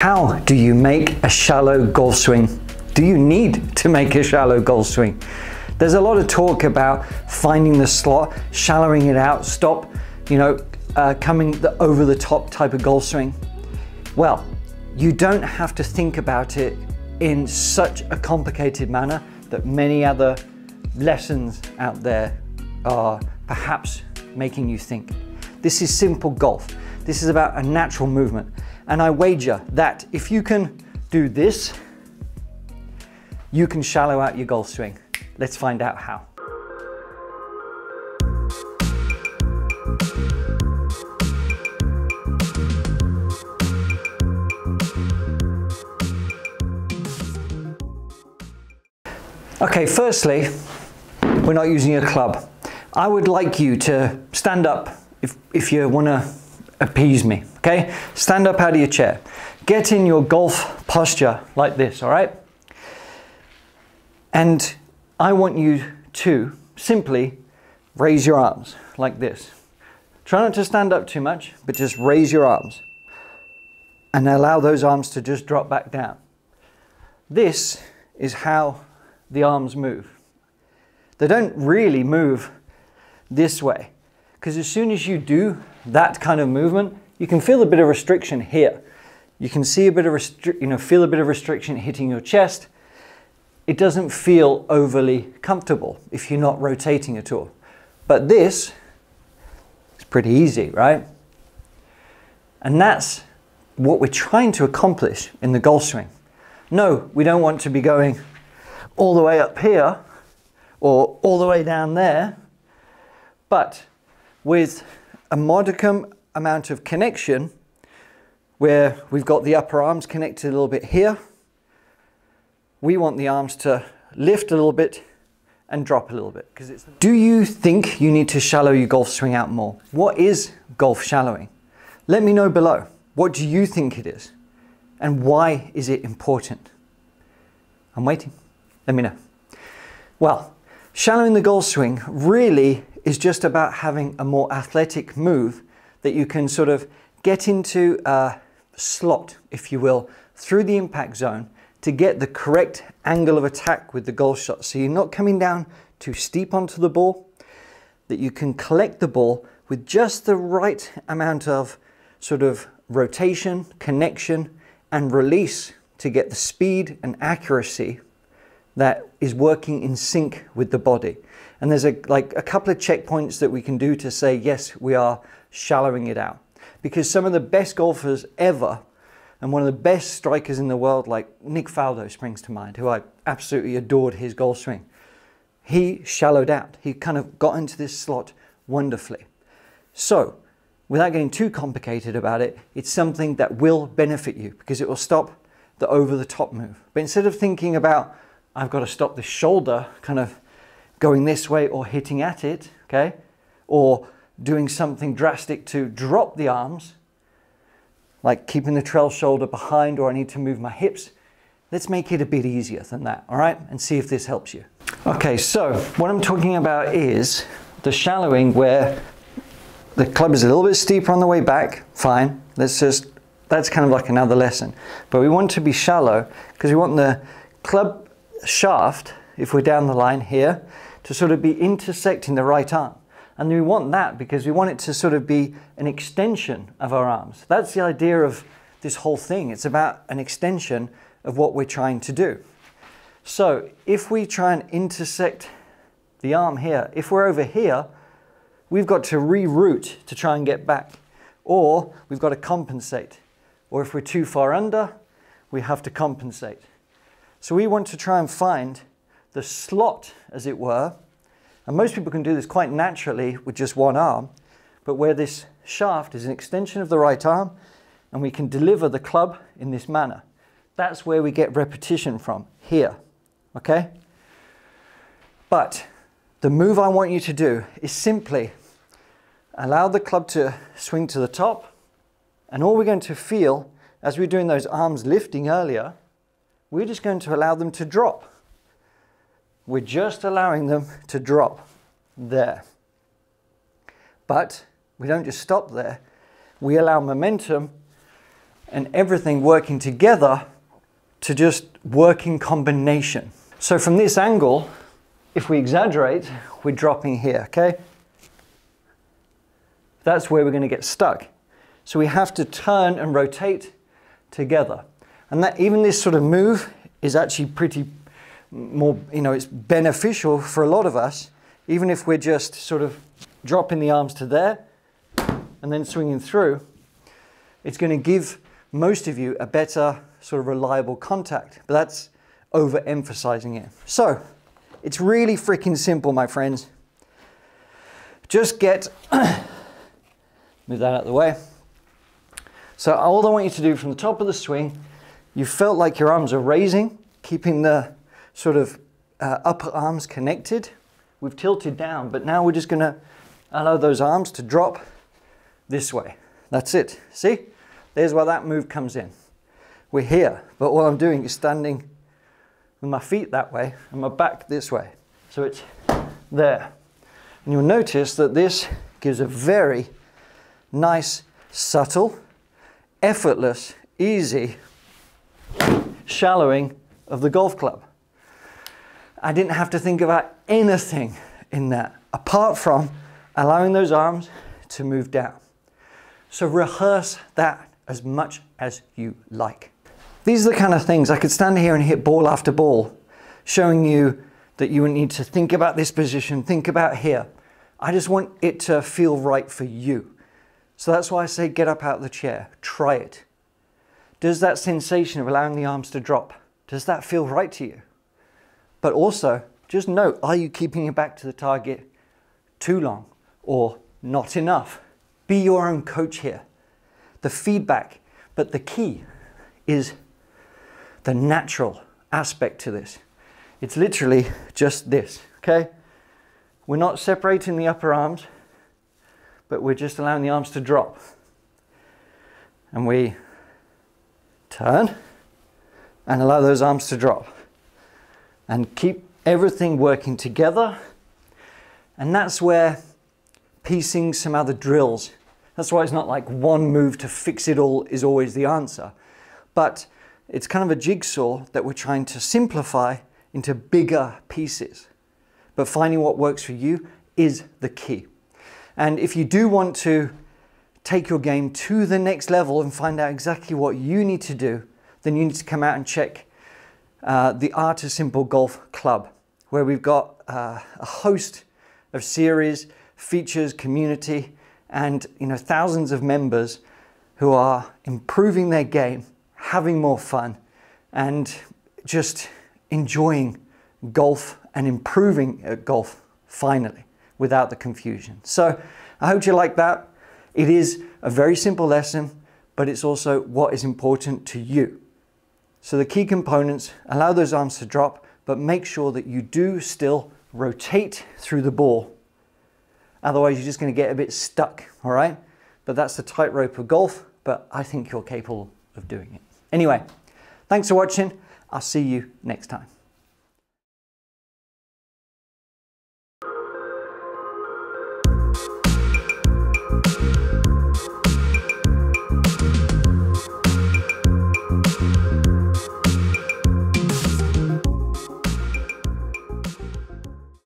How do you make a shallow golf swing? Do you need to make a shallow golf swing? There's a lot of talk about finding the slot, shallowing it out, stop, coming over the top type of golf swing. Well, you don't have to think about it in such a complicated manner that many other lessons out there are perhaps making you think. This is simple golf. This is about a natural movement. And I wager that if you can do this, you can shallow out your golf swing. Let's find out how. Okay, firstly, we're not using a club. I would like you to stand up if you want to appease me, okay? Stand up out of your chair. Get in your golf posture like this, all right? And I want you to simply raise your arms like this. Try not to stand up too much, but just raise your arms and allow those arms to just drop back down. This is how the arms move. They don't really move this way, because as soon as you do that kind of movement, you can feel a bit of restriction here. You can see a bit of feel a bit of restriction hitting your chest. It doesn't feel overly comfortable if you're not rotating at all. But this is pretty easy, right? And that's what we're trying to accomplish in the golf swing. No, we don't want to be going all the way up here or all the way down there, but with a modicum amount of connection where we've got the upper arms connected a little bit here. We want the arms to lift a little bit and drop a little bit. Do you think you need to shallow your golf swing out more? What is golf shallowing? Let me know below. What do you think it is? And why is it important? I'm waiting. Let me know. Well, shallowing the golf swing really is just about having a more athletic move that you can sort of get into a slot, if you will, through the impact zone to get the correct angle of attack with the golf shot. So you're not coming down too steep onto the ball, that you can collect the ball with just the right amount of sort of rotation, connection, and release to get the speed and accuracy that is working in sync with the body. And there's a couple of checkpoints that we can do to say, yes, we are shallowing it out. Because some of the best golfers ever, and one of the best strikers in the world, like Nick Faldo springs to mind, who I absolutely adored his golf swing. He shallowed out. He kind of got into this slot wonderfully. So, without getting too complicated about it, it's something that will benefit you because it will stop the over-the-top move. But instead of thinking about, I've got to stop the shoulder kind of going this way or hitting at it, okay? Or doing something drastic to drop the arms, like keeping the trail shoulder behind, or I need to move my hips. Let's make it a bit easier than that, all right? And see if this helps you. Okay, so what I'm talking about is the shallowing where the club is a little bit steeper on the way back, fine. That's kind of like another lesson. But we want to be shallow because we want the club shaft, if we're down the line here, to sort of be intersecting the right arm. And we want that because we want it to sort of be an extension of our arms. That's the idea of this whole thing. It's about an extension of what we're trying to do. So if we try and intersect the arm here, if we're over here, we've got to reroute to try and get back, or we've got to compensate. Or if we're too far under, we have to compensate. So we want to try and find the slot, as it were, and most people can do this quite naturally with just one arm, but where this shaft is an extension of the right arm and we can deliver the club in this manner. That's where we get repetition from, here, okay? But the move I want you to do is simply allow the club to swing to the top, and all we're going to feel as we're doing those arms lifting earlier, we're just going to allow them to drop. We're just allowing them to drop there. But we don't just stop there. We allow momentum and everything working together to just work in combination. So from this angle, if we exaggerate, we're dropping here, okay? That's where we're going to get stuck. So we have to turn and rotate together. And that even this sort of move is actually pretty more, it's beneficial for a lot of us, even if we're just sort of dropping the arms to there and then swinging through. It's going to give most of you a better sort of reliable contact, but that's overemphasizing it. So it's really freaking simple, my friends. Just get, move that out of the way. So all I want you to do from the top of the swing, you felt like your arms are raising, keeping the sort of upper arms connected. We've tilted down, but now we're just going to allow those arms to drop this way. That's it. See? There's where that move comes in. We're here, but what I'm doing is standing with my feet that way and my back this way. So it's there. And you'll notice that this gives a very nice, subtle, effortless, easy shallowing of the golf club. I didn't have to think about anything in that, apart from allowing those arms to move down. So rehearse that as much as you like. These are the kind of things I could stand here and hit ball after ball, showing you that you need to think about this position, think about here. I just want it to feel right for you. So that's why I say get up out of the chair, try it. Does that sensation of allowing the arms to drop, does that feel right to you? But also, just note, are you keeping your back to the target too long or not enough? Be your own coach here. The feedback, but the key is the natural aspect to this. It's literally just this, okay? We're not separating the upper arms, but we're just allowing the arms to drop. And we turn and allow those arms to drop. And keep everything working together. And that's where piecing some other drills, that's why it's not like one move to fix it all is always the answer. But it's kind of a jigsaw that we're trying to simplify into bigger pieces. But finding what works for you is the key. And if you do want to take your game to the next level and find out exactly what you need to do, then you need to come out and check the Art of Simple Golf Club, where we've got a host of series, features, community, and thousands of members who are improving their game, having more fun, and just enjoying golf and improving at golf finally without the confusion. So I hope you like that. It is a very simple lesson, but it's also what is important to you. So the key components, allow those arms to drop, but make sure that you do still rotate through the ball. Otherwise, you're just going to get a bit stuck, all right? But that's the tightrope of golf, but I think you're capable of doing it. Anyway, thanks for watching. I'll see you next time.